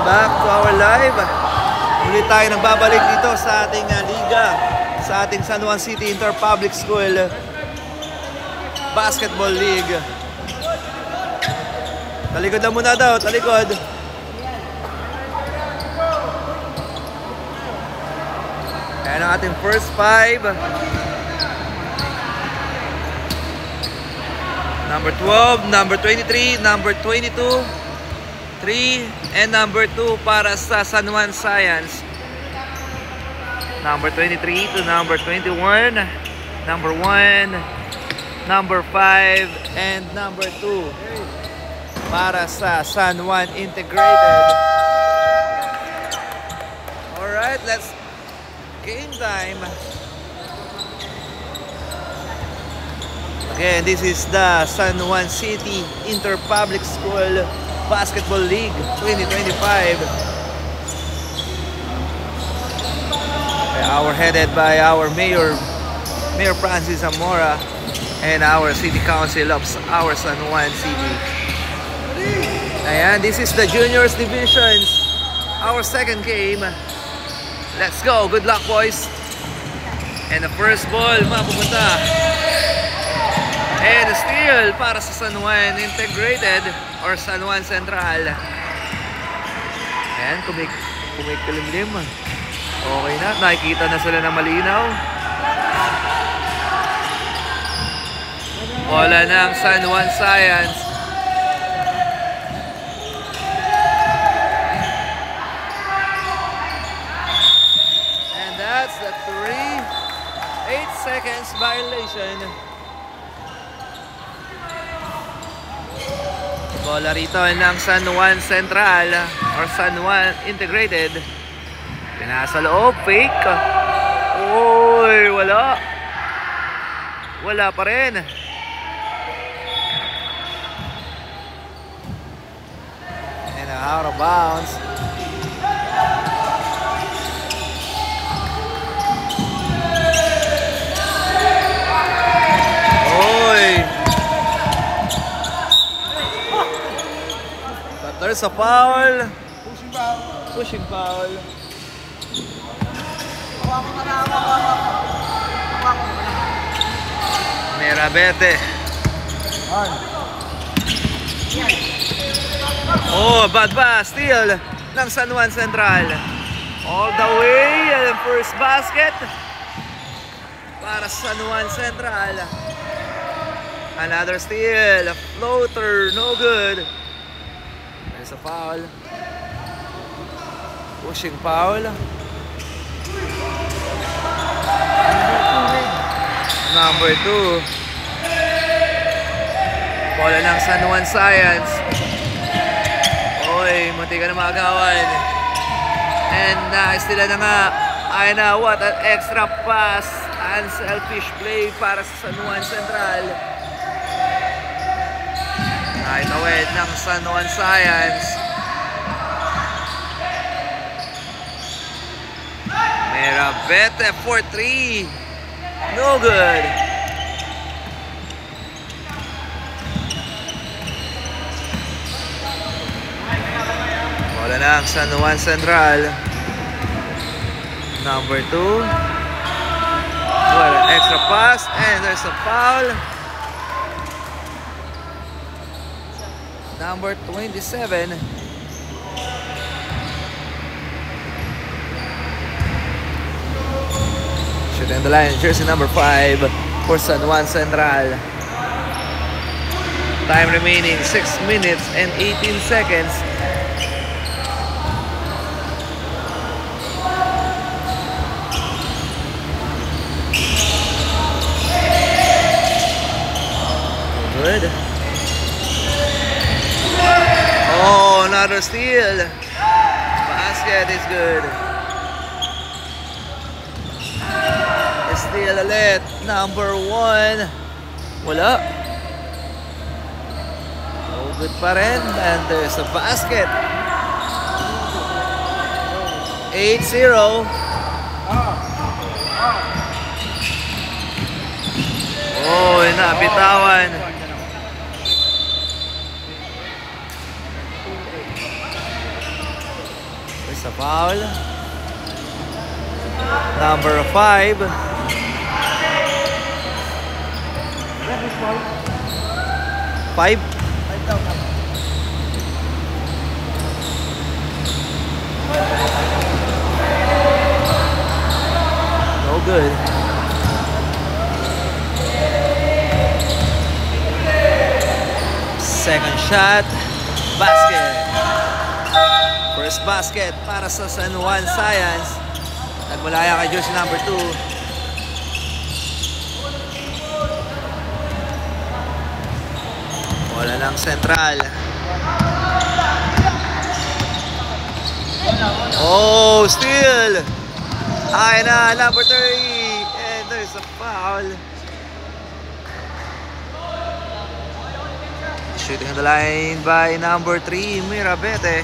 back to our live. Muli tayo nagbabalik dito sa ating liga, sa ating San Juan City Interpublic School Basketball League. Talikod na muna daw, talikod. Ayan ang ating first five. Number 12, number 23, number 22, 3, and number 2 para sa San Juan Science. Number 23 to number 21, number 1, number 5, and number 2 para sa San Juan Integrated. Alright, let's game time. Again, this is the San Juan City Interpublic School Basketball League 2025. Our headed by our Mayor Francis Zamora, and our City Council of our San Juan City. Ayan, this is the Juniors Divisions, our second game. Let's go, good luck boys. And the first ball, mapupunta. And steal para sa San Juan Integrated or San Juan Central. Ayan, kumikalimlim. Okay na, nakikita na sila na malinaw. Bola ng San Juan Science. And that's the 8 seconds violation. Bola rito ng San Juan Central or San Juan Integrated. Pinasa loob, fake. Uy, wala. Wala pa rin. And out of bounds. There's a foul. Pushing foul. Merabete. Oh, bad pass. Steal ng San Juan Central. All the way. And first basket para San Juan Central. Another steal. A floater. No good. There's a foul. Pushing foul. Number 2. Bola ng San Juan Science. Oy, munti ka na magawan. And naistila na nga. Ay na, what an extra pass. Unselfish play para sa San Juan Central. Naitawid ng San Juan Science. Merabete for 3. No good. Bola ng San Juan Central. Number 2. Well, extra pass and there's a foul. Number 27. Shooting the line, jersey number 5 for San Juan Central. Time remaining 6 minutes and 18 seconds. Good. Oh, another steal. Basket is good. Steal ulit. Number 1. Wala. No good pa rin. And there's a basket. 8-0. Oh, nabitawan. There's a foul. Number 5. 5. No good. Second shot. Basket. First basket para sa San Juan Science. Nagmulaya kay jersey number 2. Wala lang Central. Oh, steal! Ay na, number 30. And there's a foul. Shooting on the line by number 3, Mirabete.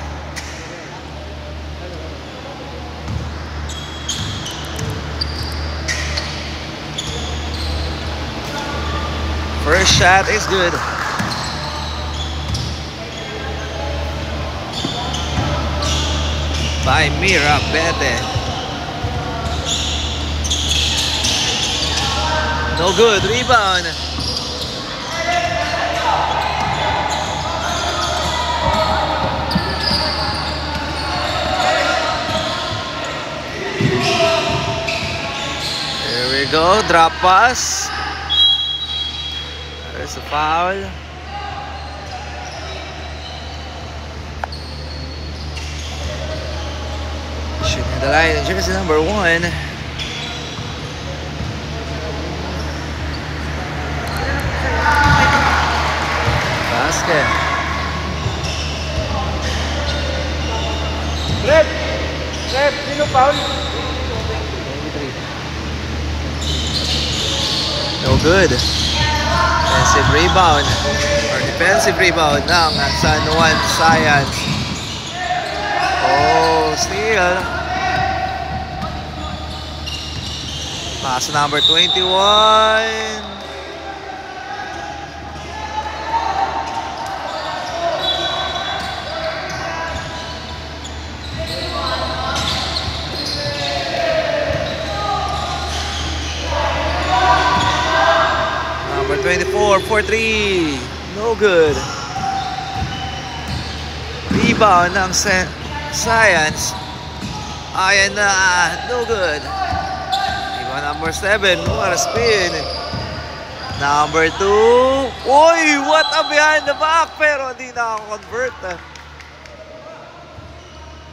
First shot is good. By Mirabete. No good. Rebound. There we go. Drop pass. There's a foul. Shooting the line, jersey number 1. Basket. Rep, sino foul? 23. No good. Defensive rebound or defensive rebound ng San Juan Science. Oh, steal. Pass number 21. Number 24 for 3. No good. Rebound ng Science. Ayan na. No good. Rebound number 7. What a spin. Number 2. Uy! What a behind the back. Pero hindi na ako convert.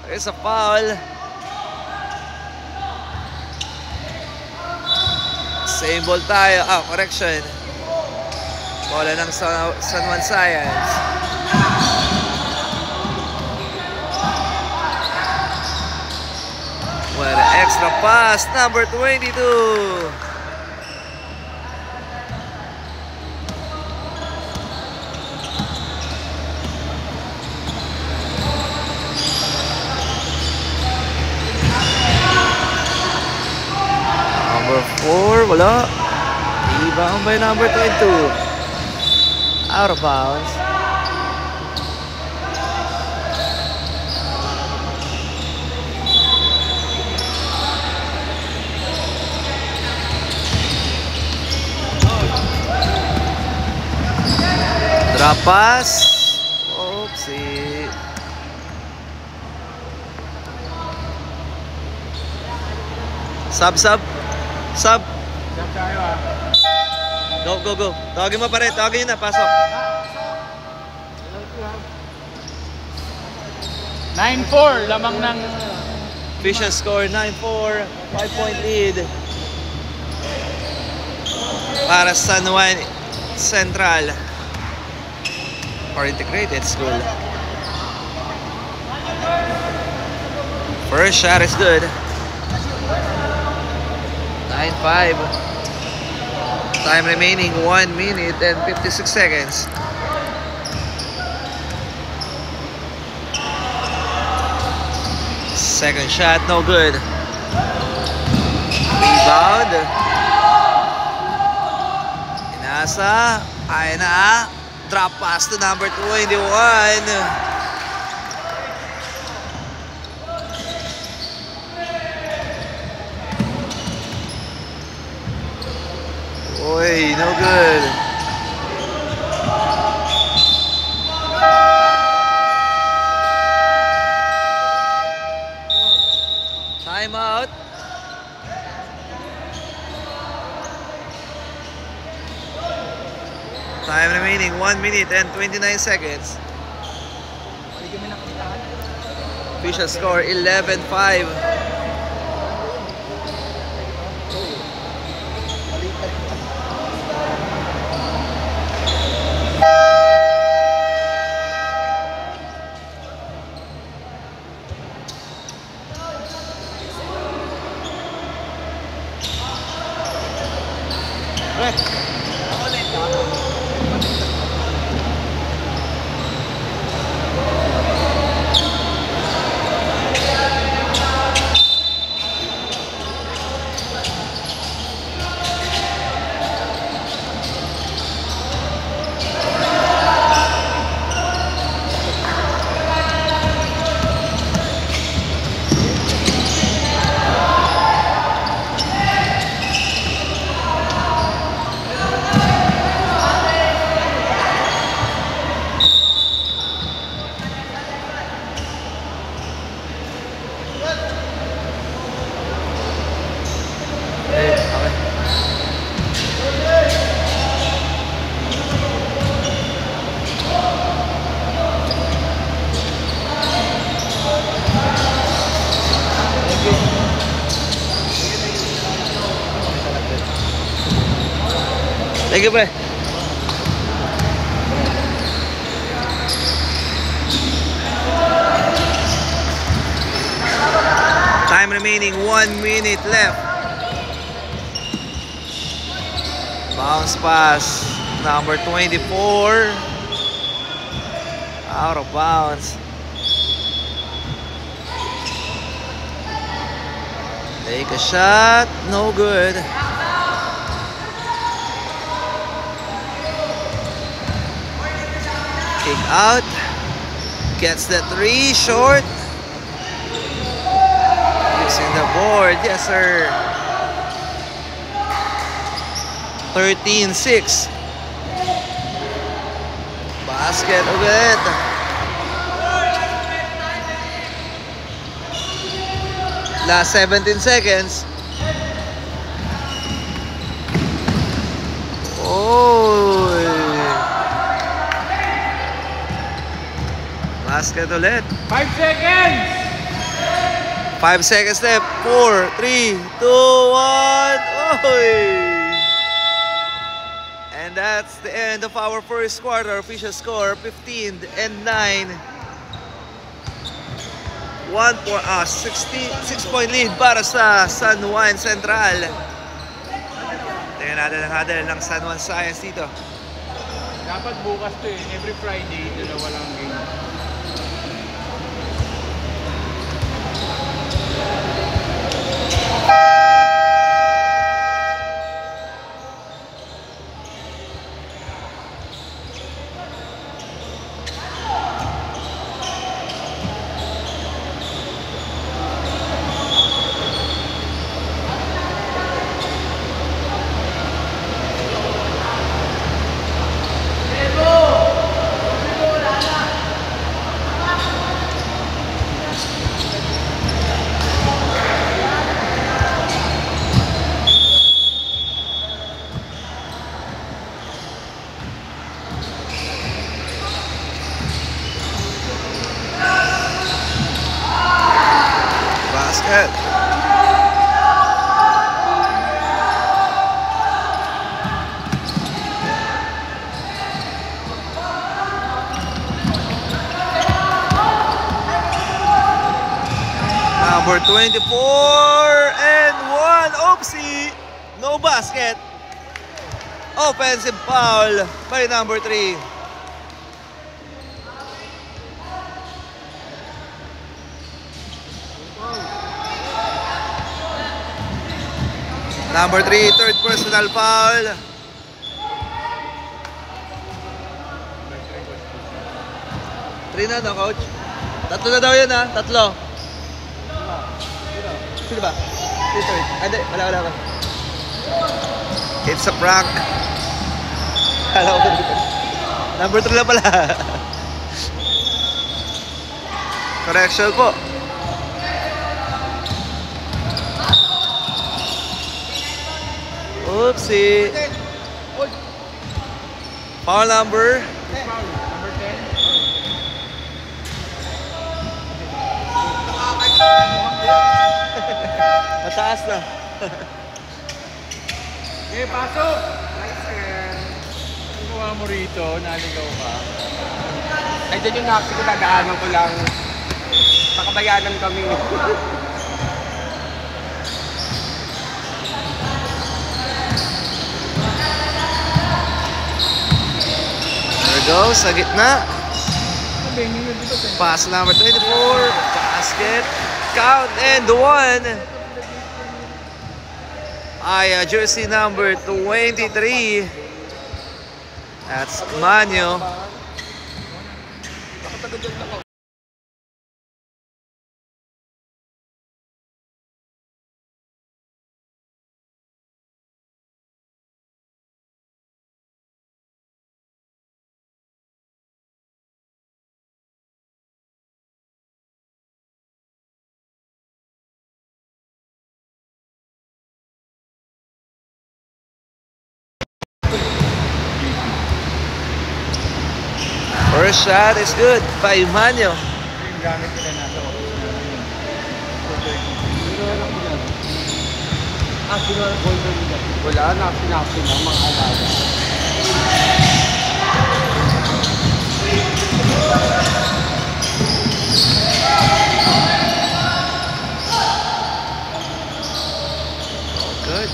There's a foul. Same ball tayo. Correction. Bola ng San Juan Science. What an extra pass. Number 22. Number 4. Wala. Rebound by number 22. Out of bounds. Drop pass. Oopsie. Sub. Go. Tawagin mo pa rin. Tawagin nyo na. Pasok. 9-4. Lamang ng... Official score 9-4. 5-point lead. Para sa San Juan Central. Or integrated school. First shot is good. 9-5. Time remaining 1 minute and 56 seconds. Second shot, no good. Rebound. Inasa. Ay na. Drop pass to number 21. remaining 1 minute and 29 seconds. Official score 11-5. Thank you, pre. Time remaining 1 minute left. Bounce pass number 24. Out of bounds. Take a shot, no good. Kick out. Gets the 3 short. Using the board, yes sir. 13-6. Basket ulit. Last 17 seconds. Oh. Basket ulit. 5 seconds! 5 seconds left. 4, 3, 2, 1. Oy! And that's the end of our first quarter. Official score 15-9. 6-point lead para sa San Juan Central. Tingnan natin ang huddle ng San Juan Science dito. Dapat bukas to eh. Every Friday, dalawa lang game. Basket. Number 24 and 1. Oopsie. No basket. Offensive foul by number 3. Number 3, third personal foul. Three na, no, coach? Tatlo na daw yun, ha? Tatlo. Sino ba? Si third. Hindi, wala. It's a prank. Alam ko dito. Number 3 na pala. Correction po. Oopsie. Foul number. Foul. Number 10. Mataas na. Okay, pasok! Nice, sir. Ano gawa mo rito? Naligaw ka? Ay, dyan yung naksi ko, dadaanan ko lang. Pakabayanan kami. There goes, sa gitna. Pass number 24. Basket. Count and one. Ay, jersey number 23. That's Manyo. First shot is good by Manyo. Yung gamit nila nasa office namin. Sino ang golden nila? Wala, naksi-naksi na, mga alaga. Good.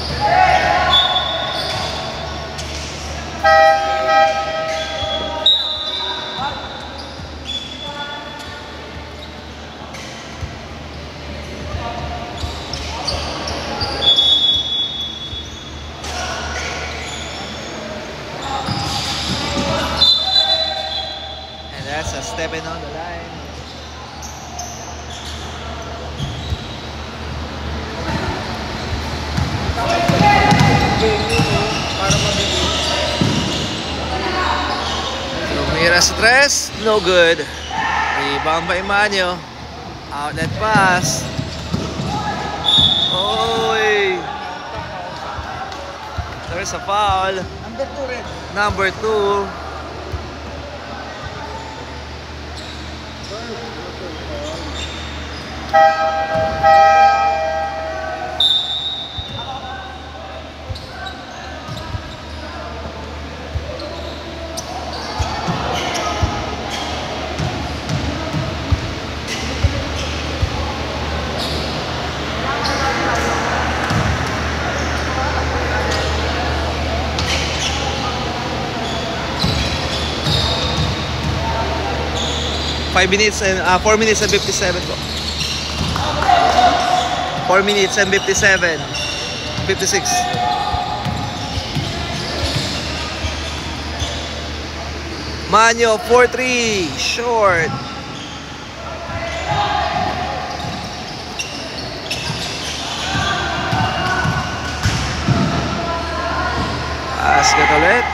That's a stepping on the line. Lumira stress, no good. Rebound by Manyo. Outlet pass. Oy. There's a foul. Number 2 rin. Number 2. Five minutes and 4 minutes and 57 po. 4 minutes and 57. 56. Manyo 4-3 short. Basket ulit.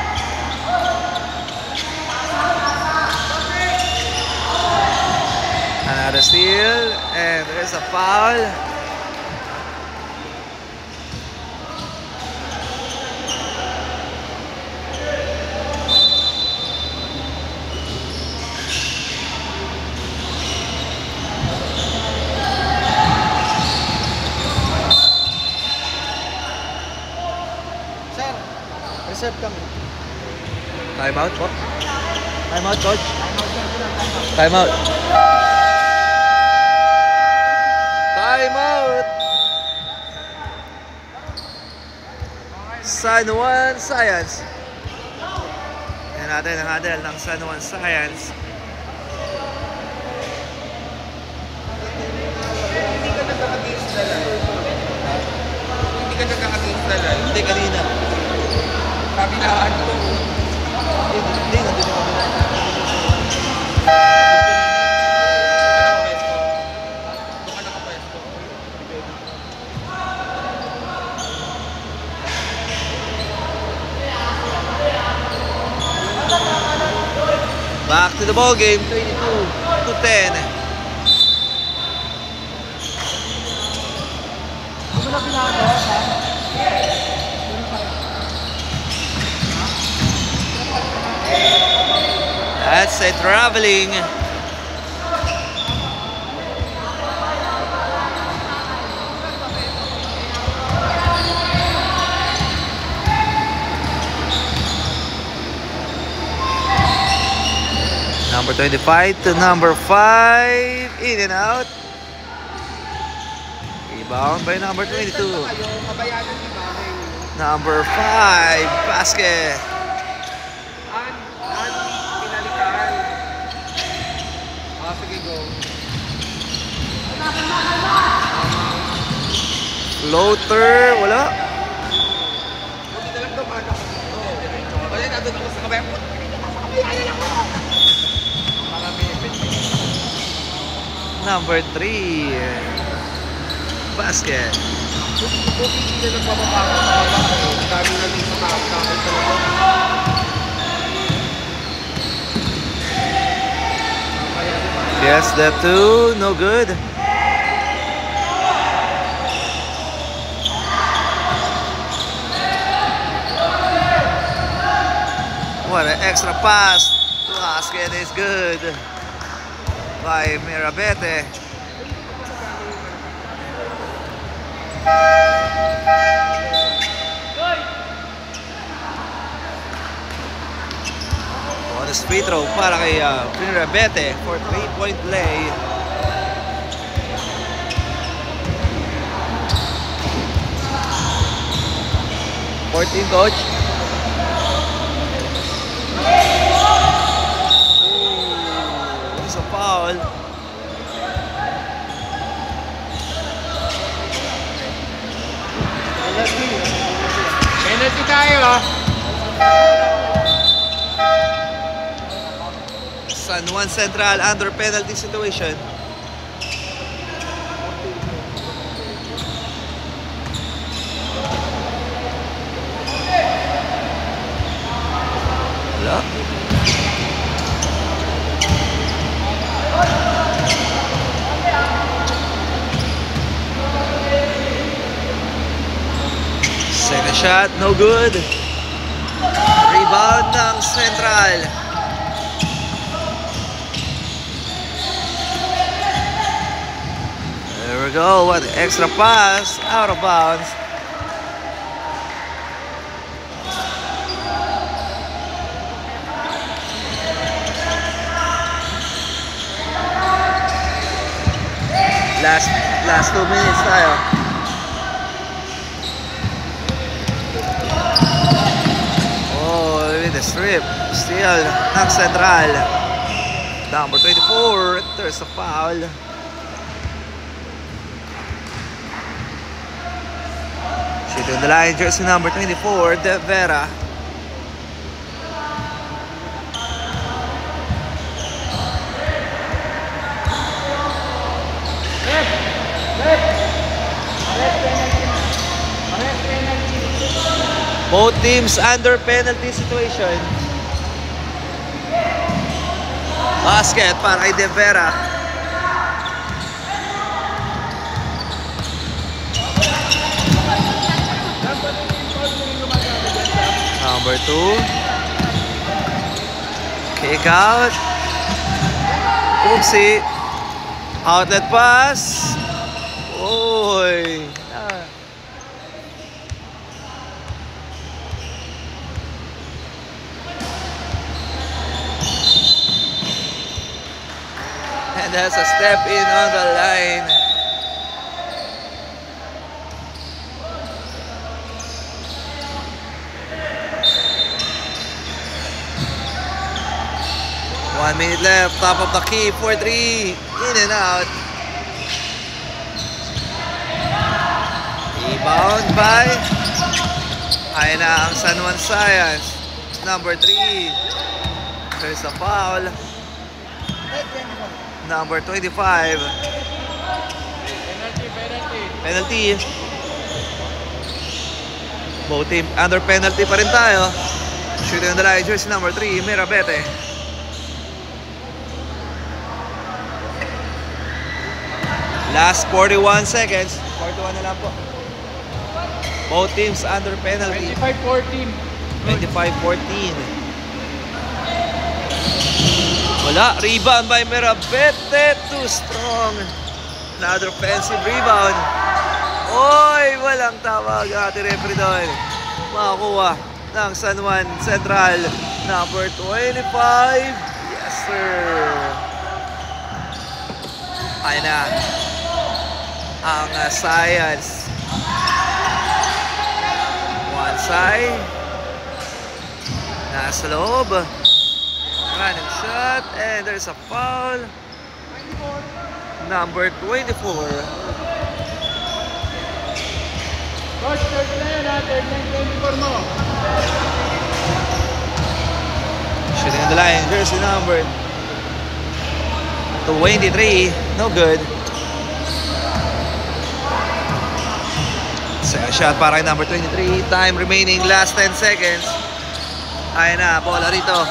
Another steal, and there's a foul. Sir, reserve kami. Time out po. Time out, coach. Time out. Time out. San Juan Science. Yan natin ang handle ng San Juan Science. Hindi ka nagka-against the line. Hindi ka nagka-against the line. Hindi, kanina. Kabilaan ko. Hindi, nandun yung kabila. Doon ka nakapwesto. Back to the ball game, 22-10. That's a traveling. Number 25 to number 5. In and out. Rebound by number 22. Kabayanan ni Bahay. Number 5. Basket. Pinalikan. Sige, go. Floater. Wala. Hindi na lang dumaan ako dito. Kasi nandun ako sa kabayan. Kabayanan ako! Number 3. Basket. Buti hindi na nagbababa ako sa kabayan. Dami na din sa nakakapit talaga. Yes, that too. No good. What an extra pass. Basket is good by Mirabete. Bonus free throw para kay Mirabete for 3-point play. Coach. It's a foul. Penalty tayo ah. San Juan Central under penalty situation. Wala. Second shot, no good. Rebound ng Central. There we go. What extra pass out of bounds. Last 2 minutes tayo. Oh, with the strip. Still ng Central. Number 24. There's a foul. Shooting the line, jersey number 24, De Vera. Both teams under penalty situation. Basket para kay De Vera. Number 2. Kick out. Oopsie. Outlet pass. Oy. And that's a step in on the line. One minute left, top of the key for 3, in and out. Rebound by ayun na ang San Juan Science. Number 3. There's a foul. Number 25. Penalty. Both team under penalty pa rin tayo. Shooting on the line, jersey number 3, Mirabete. Last 41 seconds. 41 na lang po. Both teams under penalty. 25-14. 25-14. Wala. Rebound by Mirabete. Too strong. Another offensive rebound. Oy, walang tawag ang ating referee doon. Makakuha ng San Juan Central. Number 25. Yes, sir. Ayun na. Ang Science. One side. Nasa loob. Running shot. And there's a foul. Number 24. Coach, third na yun ha. Third na yung 24 mo. Shooting on the line. Jersey number 23. No good. Second shot para kay number 23. Time remaining. Last 10 seconds. Ayun na. Bola rito.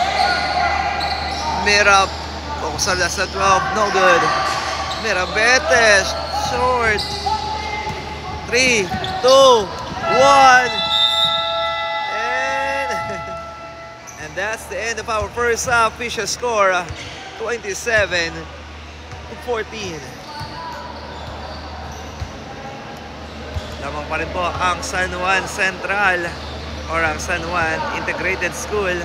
Mirab. Focus sa 12. No good. Mirabete. Short. 3, 2, 1. And that's the end of our first half. Official score 27-14. Lamang pa rin po ang San Juan Central or ang San Juan Integrated School.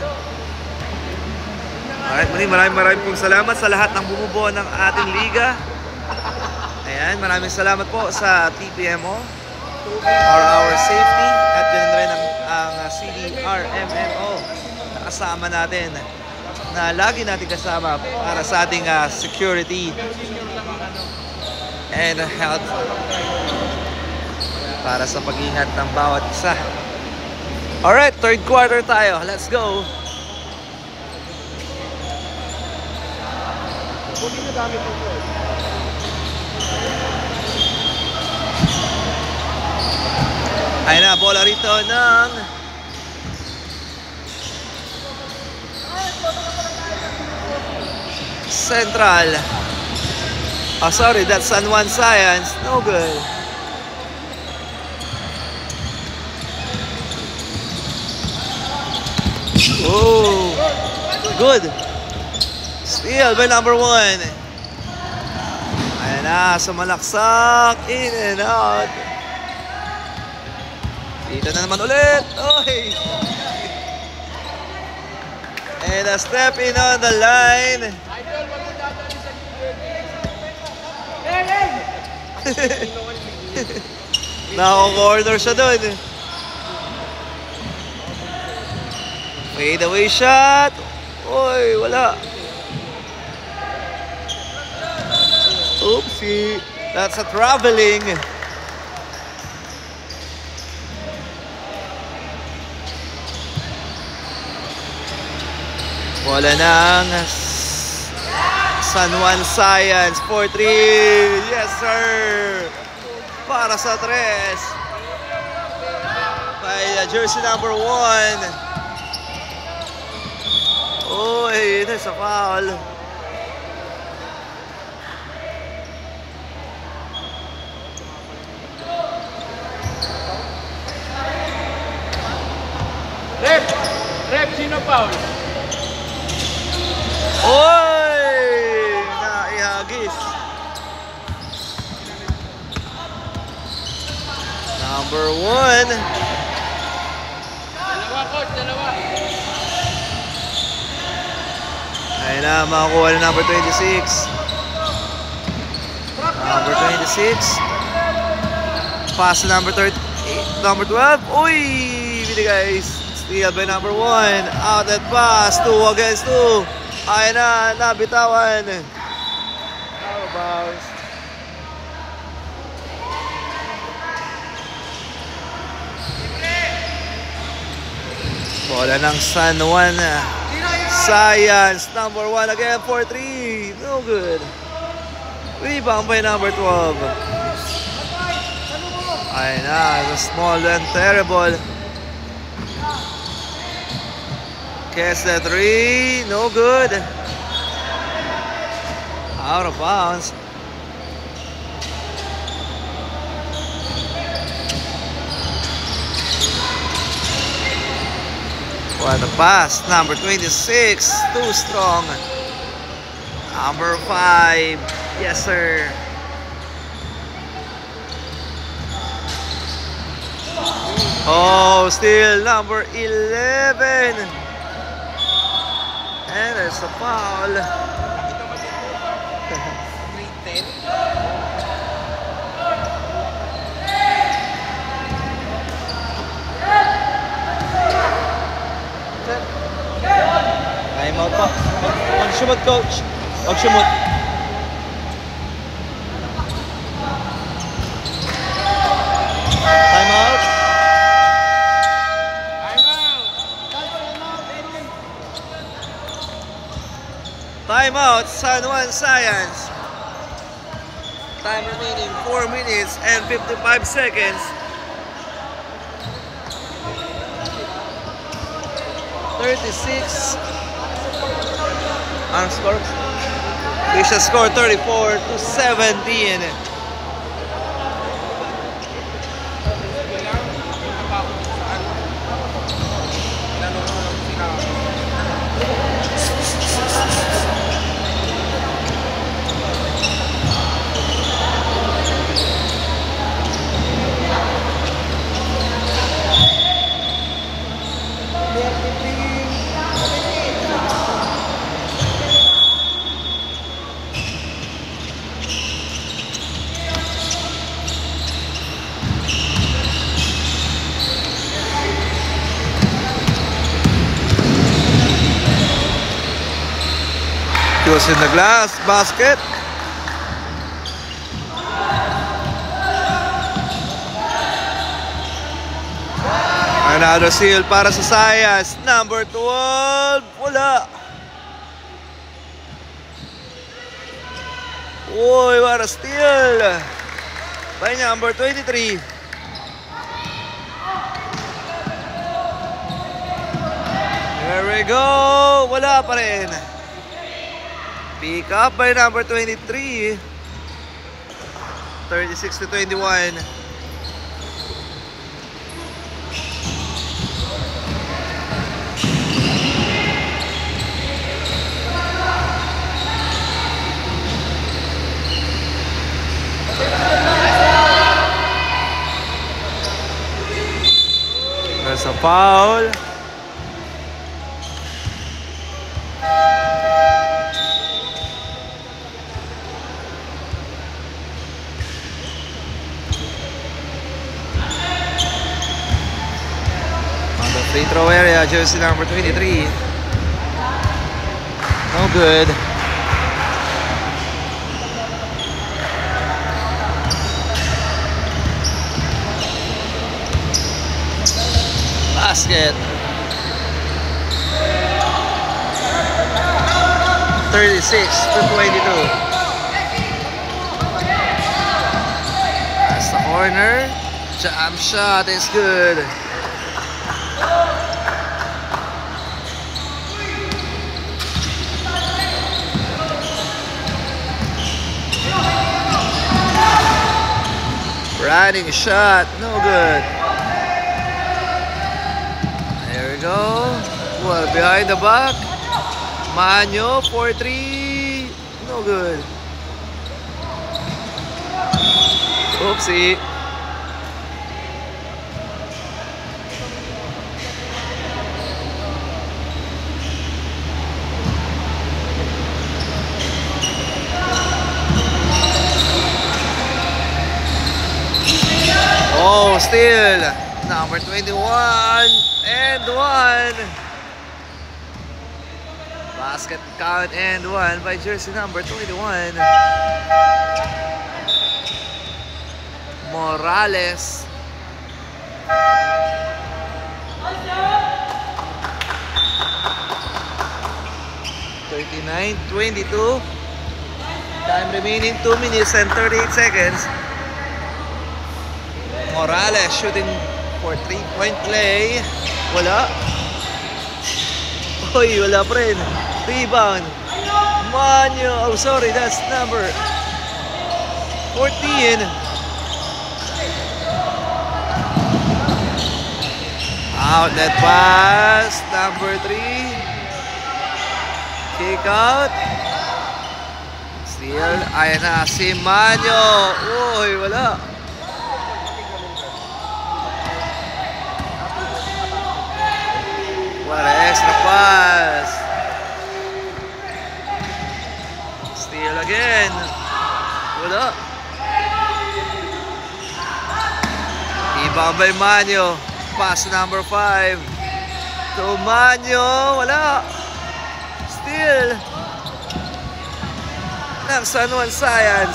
Alright, maraming pong salamat sa lahat ng bumubuo ng ating liga. Ayan, maraming salamat po sa TPMO for our safety at ganun rin ang CDRMMO na kasama natin, na lagi natin kasama para sa ating security and health, para sa pag-ingat ng bawat isa. Alright, third quarter tayo. Let's go! Ayun na, bola rito ng Central. Oh, sorry, that's San Juan Science. No good. Oh, good. Steal by number 1. Ayun na, sumalaksak. In and out. Dito na naman ulit. Oy! And a step in on the line. Nako-corner siya doon. Fade away shot. Oy, wala. Oopsie. That's a traveling. Bola ng San Juan Science. 4-3. Yes, sir. Para sa 3. By jersey number 1. Oy, that's a foul. Rep, sino foul? Oy! Naihagis. Number 1. Dalawa, coach, dalawa. Ayun na, makakuha na number 26. Number 26. Pass to number 30. Number 12. Uy! Binigay. Steal by number 1. Outlet pass. 2 against 2. Ayun na, nabitawan. Out of bounds. Bola ng San Juan Science. Number 1 again, 4-3. No good. Rebound by number 12. Ayun na, the small and terrible. Kesa 3, no good. Out of bounds. What a pass, number 26, too strong. Number 5. Yes, sir. Oh, still number 11. And there's a foul. Grade 10. Time out po. Mag-sumot, coach. Mag-sumot. Time out. Time out, San Juan Science. Time remaining 4 minutes and 55 seconds. 36. Ang score? They should score 34-17. Goes in the glass basket. Another steal para sa Science. Number 12. Wala. Uy, what a steal by number 23. There we go. Wala pa rin. Pick up by number 23. 36-21. There's a foul. Free throw area, jersey number 23. No good. Basket. 36-22. That's the corner. Jump shot is good. Riding shot, no good. There we go. Well, behind the back. Manyo, 4-3. No good. Oopsie. Oh, still number 21 and 1. Basket count and 1 by jersey number 21. Morales. (39-22). Time remaining 2 minutes and 38 seconds. Morales shooting for 3-point play. Wala. Uy, wala pa rin. Rebound. Manyo. Oh, sorry. That's number 14. Outlet pass. Number 3. Kick out. Steal. Ayan na, si Manyo. Uy, wala. What an extra pass. Steal again. Wala. Ibang by Manyo. Pass number 5. To Manyo. Wala. Steal. Ng San Juan Science.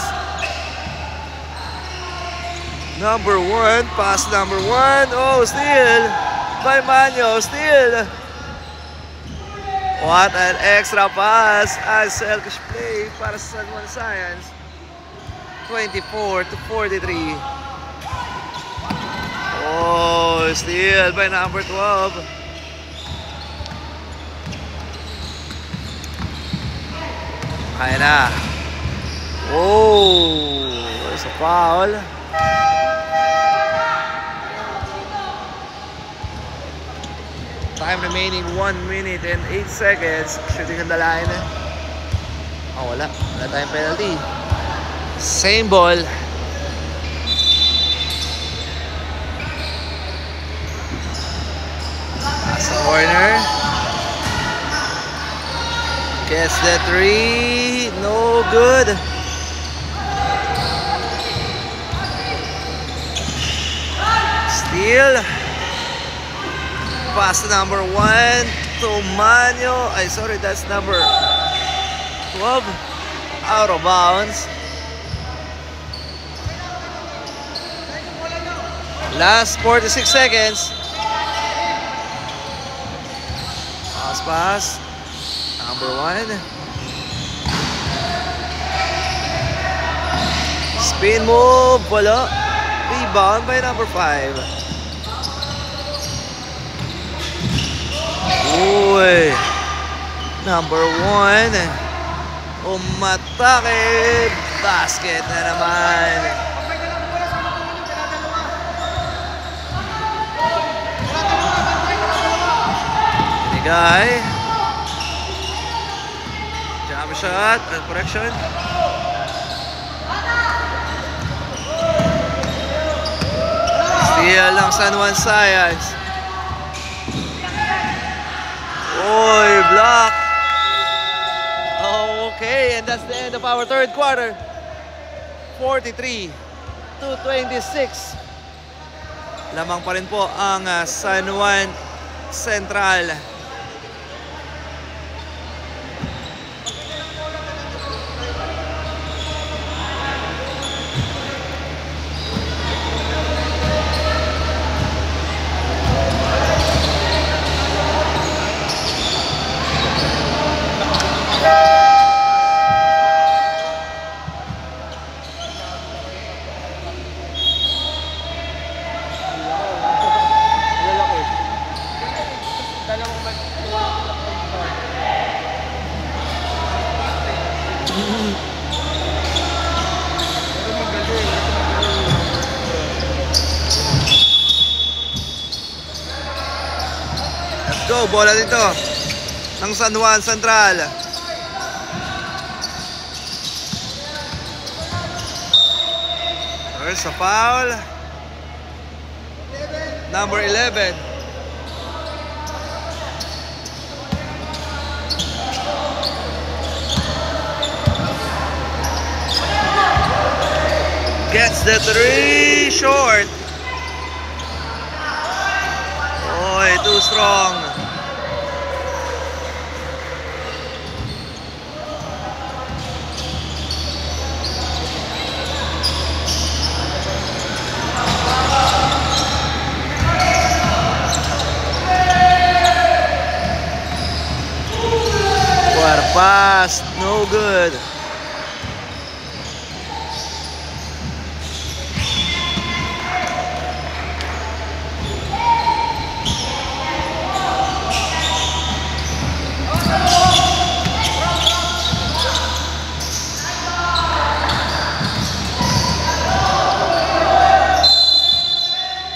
Number 1. Pass number 1. Oh, steal. By Manyo. Steal. What an extra pass. A selfish play para sa San Juan Science. 24-43. Oh, steal by number 12. Kaya na. Oh, there's a foul. Time remaining 1 minute and 8 seconds. Shooting on the line. Oh, wala. Wala tayong penalty. Same ball. Pass the corner. Gets the 3. No good. Steal. Pass number 1 to Manyo. Ay, sorry, that's number 12. Out of bounds. Last 46 seconds. Pass. Number 1. Spin move. Wala. Rebound by number 5. Uy. Number 1. Umatake. Basket na naman. Guy. Jump shot. Correction. Steal ng San Juan Science. Oy, block. Okay, and that's the end of our third quarter. 43-26. Lamang pa rin po ang San Juan Central. Go, bola dito ng San Juan Central. There's a foul. Number 11. Gets the 3 short. Oy, too strong. What a pass, no good.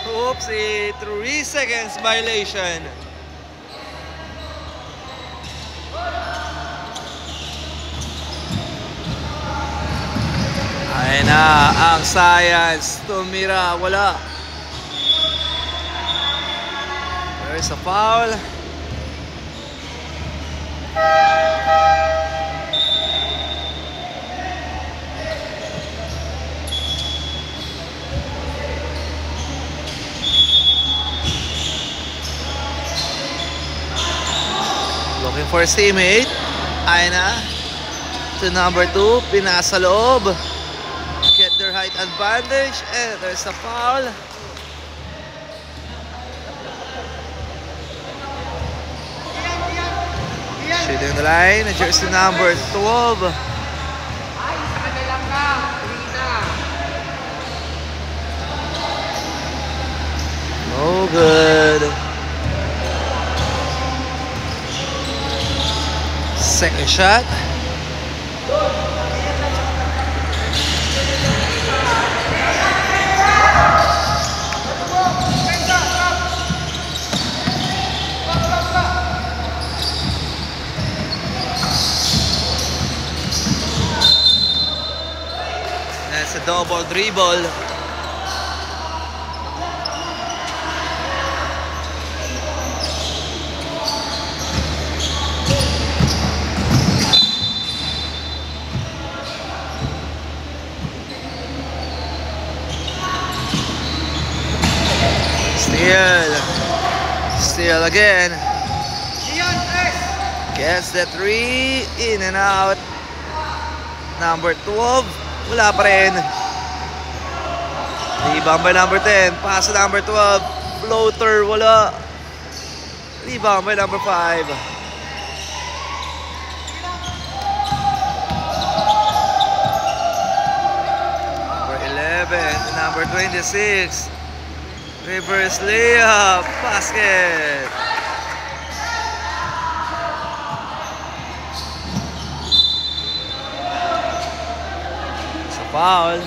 Oopsie, 3 seconds violation. Ayan na ang Science. Tumira, wala. There's a foul. Looking for his teammate. Ayan na. To number 2. Pinasa loob. Get their height advantage. And there's a foul. Shooting the line. Jersey number 12. Ay, sa kanilang ka. Hindi na. No good. Second shot. That's a double dribble. Steal again. Gets the 3. In and out. Number 12. Wala pa rin. Rebound by number 10. Pass to number 12. Floater. Wala. Rebound by number 5. Number 11. Number 26. Reverse layup. Basket. It's a foul.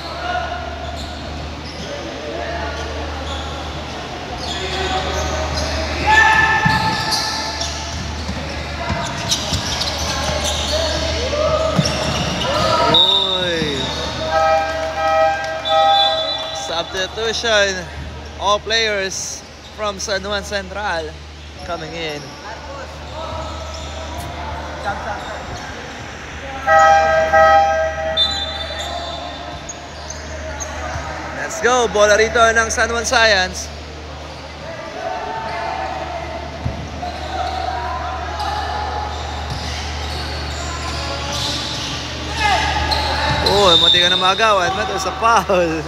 Substitution. All players from San Juan Central coming in. Let's go. Bola rito ng San Juan Science. Oh, mati ka na magawan. Ito sa foul.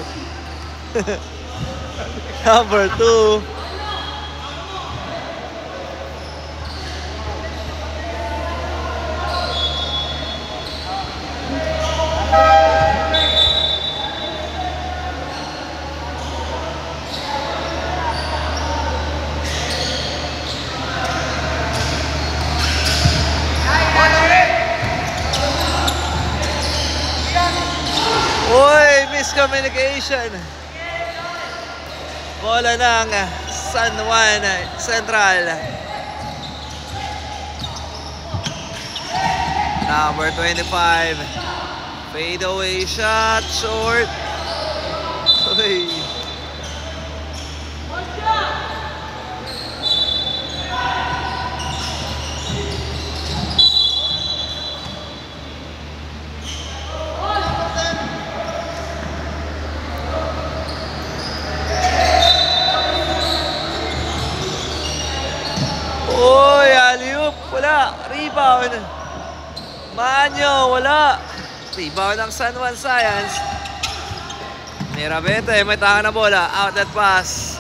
Number 2. Uy, miscommunication. Bola ng San Juan Central. Number 25. Fade away shot. Short. Uy. Uy, alley-oop. Wala. Rebound. Manyo. Wala. Rebound ng San Juan Science. Mirabete. May taka na bola. Out that pass.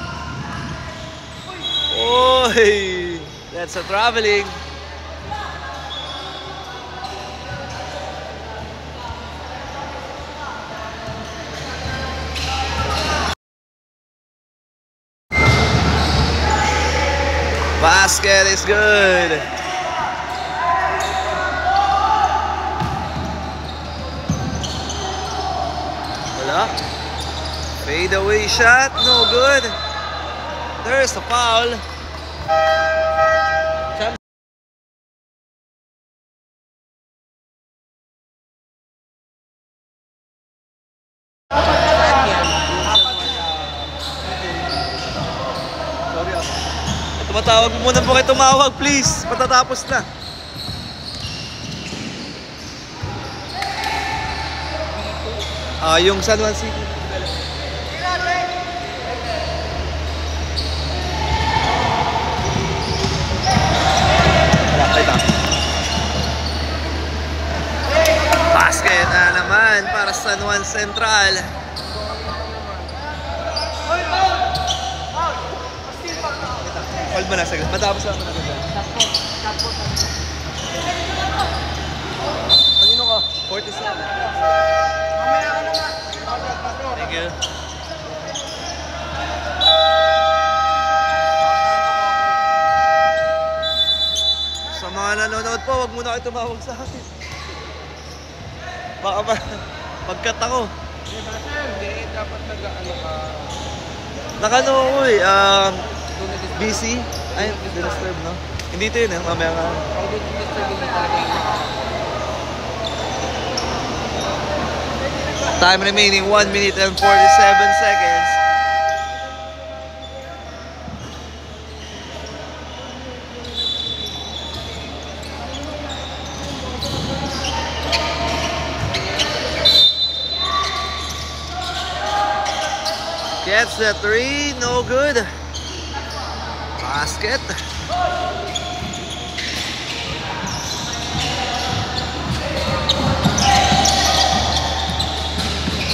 Uy. That's a traveling. Basket is good. Wala. Fade away shot. No good. There's a foul. Tumatawag mo muna po kayo tumawag, please. Patatapos na. Yung San Juan City. Basket na naman para sa San Juan Central. Hold mo na saglit. Matapos lang mo na saglit. Kanino ka? 47. Thank you. Sa mga nanonood po, wag muna kayo tumawag sa akin. Baka pagkat ako. Hindi, dapat nag-ano ka. Nakano ako eh. Busy? Ay, disturb, no? Hindi ito yun eh. Mamaya nga. Pag disturb hindi talaga yung Time remaining 1 minute and 47 seconds. Gets the 3, no good. Basket.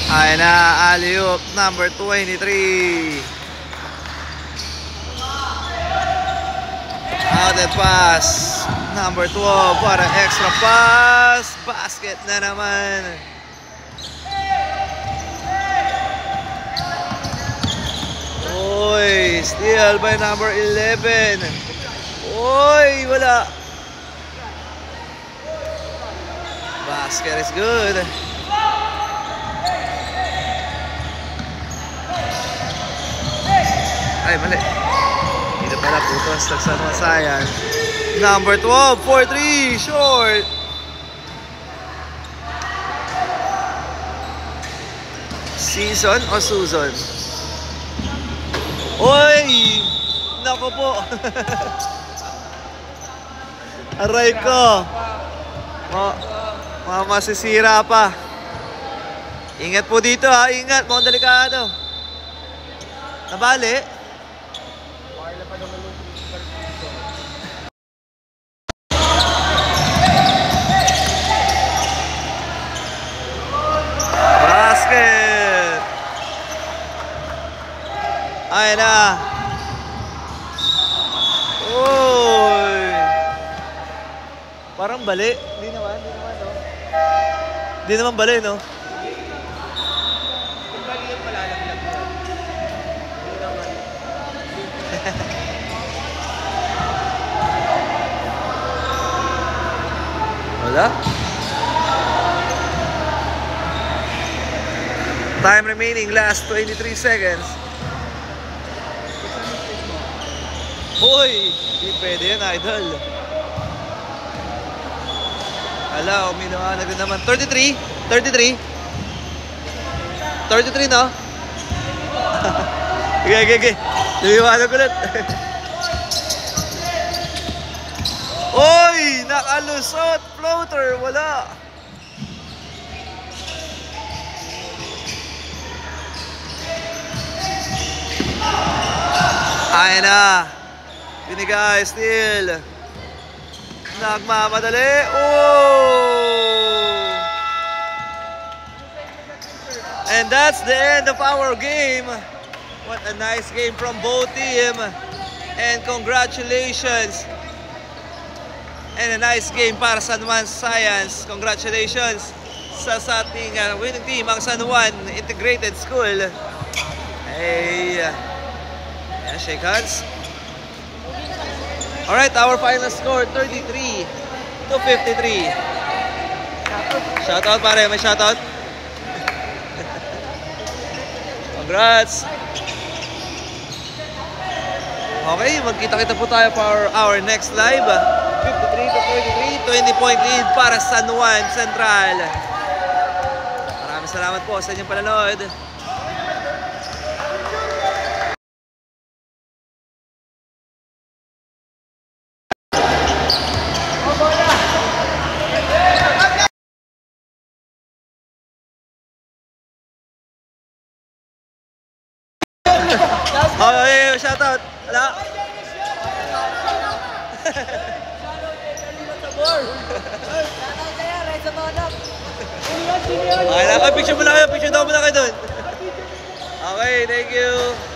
Ay na, alley-oop number 23. Outed pass number 12 para extra pass. Basket na naman. Oy, steal by number 11. Oy, wala. Basket is good. Ay, mali. Dito pala putos. Nagsama sayang. Number 12, 4-3, short. Season o Susan? Oy! Nako po. Aray ko. Masisira pa. Ingat po dito ha. Ingat. Mukhang delikado. Nabali. Basket. Ay na. Oy. Parang bali. Hindi naman, no. Hindi naman bali, no. kung bali yung malalaglag yun. Hindi naman. Wala. Time remaining, last 23 seconds. Hoy! Hindi pwede yan, idol. Ala, uminuanag na naman. 33? 33? 33, no? Okay. Lumiwanag ulit. Oy! Nakalusot! Floater! Wala! Ay na! Binigay, steal! Nagmamadali! Oh! And that's the end of our game. What a nice game from both teams. And congratulations. And a nice game para San Juan Science. Congratulations sa ating winning team, ang San Juan Integrated School. Hey, yeah, shake hands. Alright, our final score 33 to 53. Shoutout pare, may shoutout. Congrats. Okay, magkita-kita po tayo for our next live. 53 to 43, 20-point lead para San Juan Central. Maraming salamat po sa inyong panonood. Oh, hey, shoutout. Wala. Okay lang. Ay, picture mo na kayo. Picture daw mo na kayo dun. Okay, thank you.